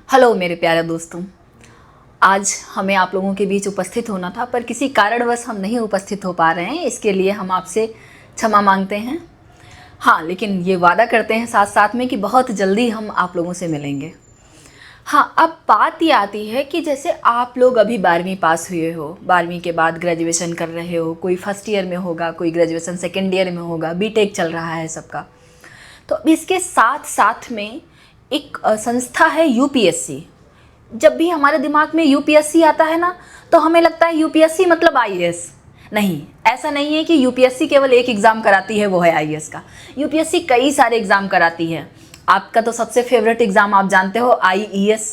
Hello मेरे प्यारे दोस्तों। आज हमें आप लोगों के बीच उपस्थित होना था, पर किसी कारणवश हम नहीं उपस्थित हो पा रहे हैं। इसके लिए हम आपसे क्षमा मांगते हैं। हाँ, लेकिन ये वादा करते हैं साथ साथ में कि बहुत जल्दी हम आप लोगों से मिलेंगे। हाँ, अब बात ये आती है कि जैसे आप लोग अभी 12वीं पास हुए हो, 12वीं के बाद ग्रेजुएशन कर रहे हो, कोई फर्स्ट ईयर में होगा, कोई ग्रेजुएशन सेकेंड ईयर में होगा, बीटेक चल रहा है सबका। तो अब इसके साथ साथ में एक संस्था है यूपीएससी। जब भी हमारे दिमाग में यूपीएससी आता है ना, तो हमें लगता है यूपीएससी मतलब आईएएस। नहीं, ऐसा नहीं है कि यूपीएससी केवल एक एग्ज़ाम कराती है, वो है आईएएस का। यूपीएससी कई सारे एग्ज़ाम कराती है। आपका तो सबसे फेवरेट एग्ज़ाम आप जानते हो, आईईएस।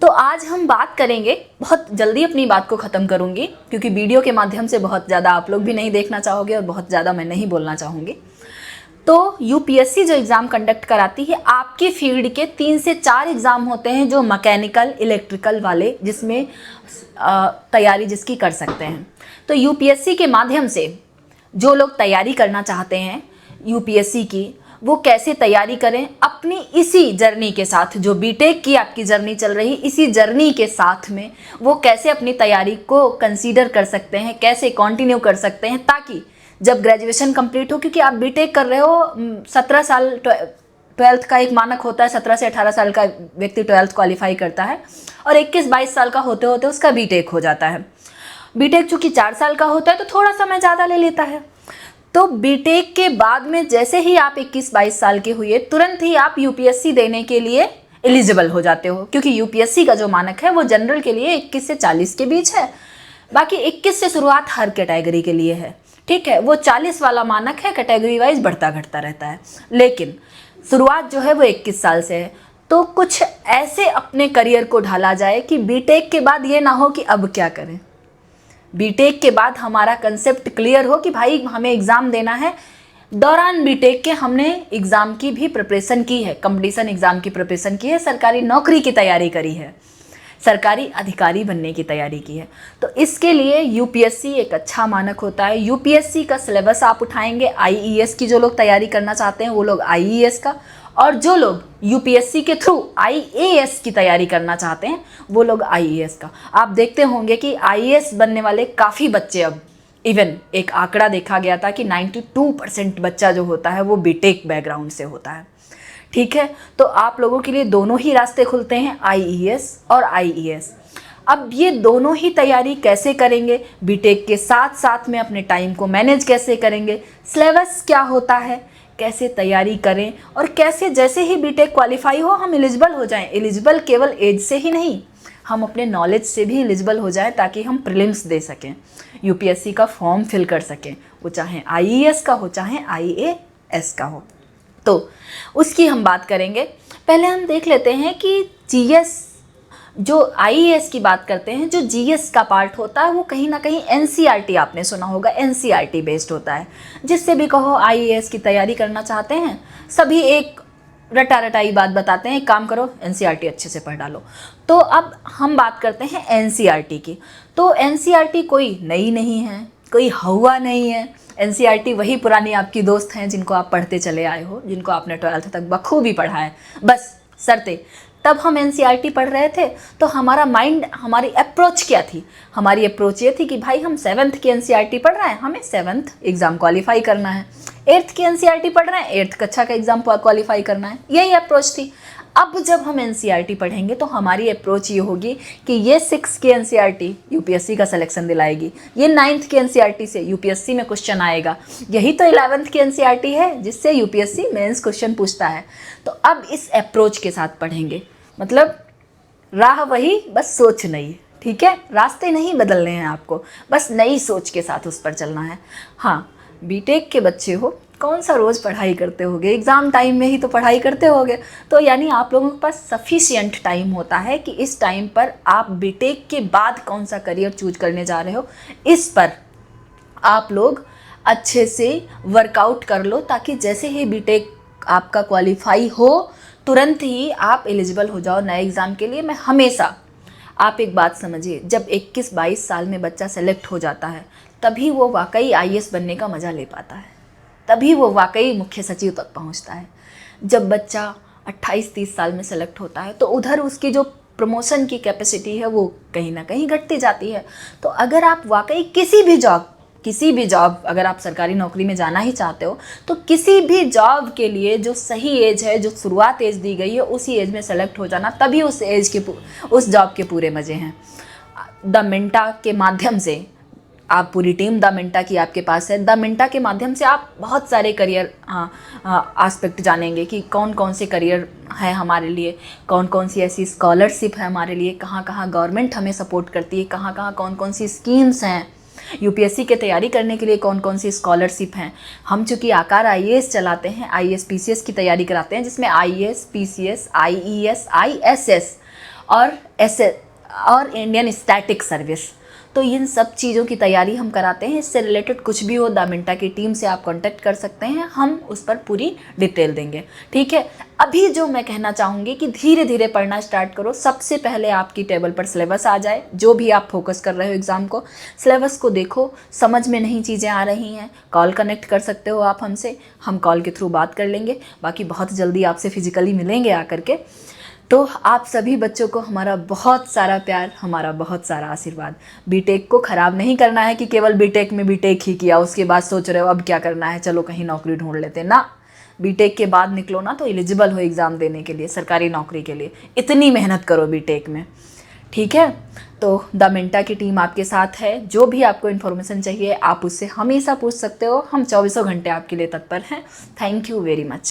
तो आज हम बात करेंगे, बहुत जल्दी अपनी बात को ख़त्म करूँगी क्योंकि वीडियो के माध्यम से बहुत ज़्यादा आप लोग भी नहीं देखना चाहोगे और बहुत ज़्यादा मैं नहीं बोलना चाहूँगी। तो यूपीएससी जो एग्ज़ाम कंडक्ट कराती है, आपके फील्ड के 3 से 4 एग्ज़ाम होते हैं जो मैकेनिकल इलेक्ट्रिकल वाले, जिसमें तैयारी जिसकी कर सकते हैं। तो यूपीएससी के माध्यम से जो लोग तैयारी करना चाहते हैं यूपीएससी की, वो कैसे तैयारी करें अपनी इसी जर्नी के साथ, जो बीटेक की आपकी जर्नी चल रही, इसी जर्नी के साथ में वो कैसे अपनी तैयारी को कंसीडर कर सकते हैं, कैसे कंटिन्यू कर सकते हैं, ताकि जब ग्रेजुएशन कंप्लीट हो, क्योंकि आप बीटेक कर रहे हो 17 साल, 12th का एक मानक होता है, 17 से 18 साल का व्यक्ति 12th क्वालिफाई करता है और 21-22 साल का होते होते उसका बीटेक हो जाता है। बीटेक चूँकि 4 साल का होता है तो थोड़ा समय ज़्यादा ले लेता है। तो बीटेक के बाद में जैसे ही आप 21-22 साल के हुए, तुरंत ही आप यूपीएससी देने के लिए एलिजिबल हो जाते हो, क्योंकि यूपीएससी का जो मानक है वो जनरल के लिए 21 से 40 के बीच है। बाकी 21 से शुरुआत हर कैटेगरी के लिए है, ठीक है। वो 40 वाला मानक है, कैटेगरी वाइज बढ़ता घटता रहता है, लेकिन शुरुआत जो है वो 21 साल से है। तो कुछ ऐसे अपने करियर को ढाला जाए कि बीटेक के बाद ये ना हो कि अब क्या करें। बीटेक के बाद हमारा कंसेप्ट क्लियर हो कि भाई हमें एग्ज़ाम देना है। दौरान बीटेक के हमने एग्ज़ाम की भी प्रिपरेशन की है, कंपटीशन एग्ज़ाम की प्रिपरेशन की है, सरकारी नौकरी की तैयारी करी है, सरकारी अधिकारी बनने की तैयारी की है। तो इसके लिए यूपीएससी एक अच्छा मानक होता है। यूपीएससी का सिलेबस आप उठाएंगे, आईईएस की जो लोग तैयारी करना चाहते हैं वो लोग आईईएस का, और जो लोग यूपीएससी के थ्रू आईएएस की तैयारी करना चाहते हैं वो लोग आईएएस का। आप देखते होंगे कि आईएएस बनने वाले काफ़ी बच्चे, अब इवन एक आंकड़ा देखा गया था कि 92% बच्चा जो होता है वो बीटेक बैकग्राउंड से होता है, ठीक है। तो आप लोगों के लिए दोनों ही रास्ते खुलते हैं, आईईएस और आईएएस। अब ये दोनों ही तैयारी कैसे करेंगे, बीटेक के साथ साथ में अपने टाइम को मैनेज कैसे करेंगे, सिलेबस क्या होता है, कैसे तैयारी करें, और कैसे जैसे ही बीटेक क्वालिफाई हो हम एलिजिबल हो जाएं। एलिजिबल केवल एज से ही नहीं, हम अपने नॉलेज से भी एलिजिबल हो जाएं, ताकि हम प्रीलिम्स दे सकें, यूपीएससी का फॉर्म फिल कर सकें, वो चाहे आईएएस का हो चाहे आईएएस का हो। तो उसकी हम बात करेंगे। पहले हम देख लेते हैं कि जीएस, जो आईएएस की बात करते हैं, जो जीएस का पार्ट होता है वो कहीं ना कहीं एनसीईआरटी, आपने सुना होगा, एनसीईआरटी बेस्ड होता है। जिससे भी कहो आईएएस की तैयारी करना चाहते हैं, सभी एक रटा रटाई बात बताते हैं, एक काम करो एनसीईआरटी अच्छे से पढ़ डालो। तो अब हम बात करते हैं एनसीईआरटी की। तो एनसीईआरटी कोई नई नहीं है, कोई हवा नहीं है। एनसीईआरटी वही पुरानी आपकी दोस्त हैं जिनको आप पढ़ते चले आए हो, जिनको आपने 12th तक बखूबी पढ़ा है। बस शर्ते, तब हम एनसीईआरटी पढ़ रहे थे तो हमारा माइंड, हमारी अप्रोच क्या थी, हमारी अप्रोच ये थी कि भाई हम 7th की एनसीईआरटी पढ़ रहे हैं, हमें 7th एग्ज़ाम क्वालिफाई करना है। 8th की एनसीईआरटी पढ़ रहे हैं, 8th कक्षा का एग्ज़ाम क्वालिफाई करना है, यही अप्रोच थी। अब जब हम एनसीईआरटी पढ़ेंगे तो हमारी अप्रोच ये होगी कि ये 6 की एनसीईआरटी यूपीएससी का सिलेक्शन दिलाएगी, ये 9th की एनसीईआरटी से यूपीएससी में क्वेश्चन आएगा, यही तो 11th की एनसीईआरटी है जिससे यूपीएससी मेंस क्वेश्चन पूछता है। तो अब इस अप्रोच के साथ पढ़ेंगे, मतलब राह वही, बस सोच नई, ठीक है। रास्ते नहीं बदलने हैं आपको, बस नई सोच के साथ उस पर चलना है। हाँ, बीटेक के बच्चे हो, कौन सा रोज़ पढ़ाई करते होगे, एग्ज़ाम टाइम में ही तो पढ़ाई करते होगे। तो यानी आप लोगों के पास सफिशिएंट टाइम होता है कि इस टाइम पर आप बीटेक के बाद कौन सा करियर चूज करने जा रहे हो, इस पर आप लोग अच्छे से वर्कआउट कर लो, ताकि जैसे ही बीटेक आपका क्वालिफाई हो तुरंत ही आप एलिजिबल हो जाओ नए एग्ज़ाम के लिए। मैं हमेशा, आप एक बात समझिए, जब 21-22 साल में बच्चा सेलेक्ट हो जाता है तभी वो वाकई आईएएस बनने का मज़ा ले पाता है, तभी वो वाकई मुख्य सचिव तक पहुंचता है। जब बच्चा 28-30 साल में सेलेक्ट होता है, तो उधर उसकी जो प्रमोशन की कैपेसिटी है वो कहीं ना कहीं घटती जाती है। तो अगर आप वाकई किसी भी जॉब अगर आप सरकारी नौकरी में जाना ही चाहते हो, तो किसी भी जॉब के लिए जो सही एज है, जो शुरुआत एज दी गई है, उसी एज में सेलेक्ट हो जाना, तभी उस जॉब के पूरे मज़े हैं। द मिंटा के माध्यम से आप पूरी टीम द मिंटा की आपके पास है। द मिंटा के माध्यम से आप बहुत सारे करियर एस्पेक्ट जानेंगे कि कौन कौन से करियर है हमारे लिए, कौन कौन सी ऐसी स्कॉलरशिप है हमारे लिए, कहाँ कहाँ गवर्नमेंट हमें सपोर्ट करती है, कहाँ कहाँ कौन कौन सी स्कीम्स हैं, यूपीएससी की तैयारी करने के लिए कौन कौन सी स्कॉलरशिप हैं। हम चूँकि आकार आईएएस चलाते हैं, आईएएस पीसीएस की तैयारी कराते हैं, जिसमें आईएएस पीसीएस आईईएस आईएसएस और इंडियन स्टैटिक सर्विस, तो इन सब चीज़ों की तैयारी हम कराते हैं। इससे रिलेटेड कुछ भी हो, द मिंटा की टीम से आप कांटेक्ट कर सकते हैं, हम उस पर पूरी डिटेल देंगे। ठीक है, अभी जो मैं कहना चाहूँगी कि धीरे धीरे पढ़ना स्टार्ट करो। सबसे पहले आपकी टेबल पर सिलेबस आ जाए, जो भी आप फोकस कर रहे हो एग्ज़ाम को, सिलेबस को देखो। समझ में नहीं चीज़ें आ रही हैं, कॉल कनेक्ट कर सकते हो आप हमसे, हम कॉल के थ्रू बात कर लेंगे। बाकी बहुत जल्दी आपसे फिजिकली मिलेंगे आकर के। तो आप सभी बच्चों को हमारा बहुत सारा प्यार, हमारा बहुत सारा आशीर्वाद। बीटेक को ख़राब नहीं करना है कि केवल बीटेक में बीटेक ही किया, उसके बाद सोच रहे हो अब क्या करना है, चलो कहीं नौकरी ढूंढ लेते ना। बीटेक के बाद निकलो ना तो एलिजिबल हो एग्ज़ाम देने के लिए, सरकारी नौकरी के लिए। इतनी मेहनत करो बीटेक में, ठीक है। तो द मिंटा की टीम आपके साथ है। जो भी आपको इन्फॉर्मेशन चाहिए आप उससे हमेशा पूछ सकते हो, हम 24 घंटे आपके लिए तत्पर हैं। Thank you very much.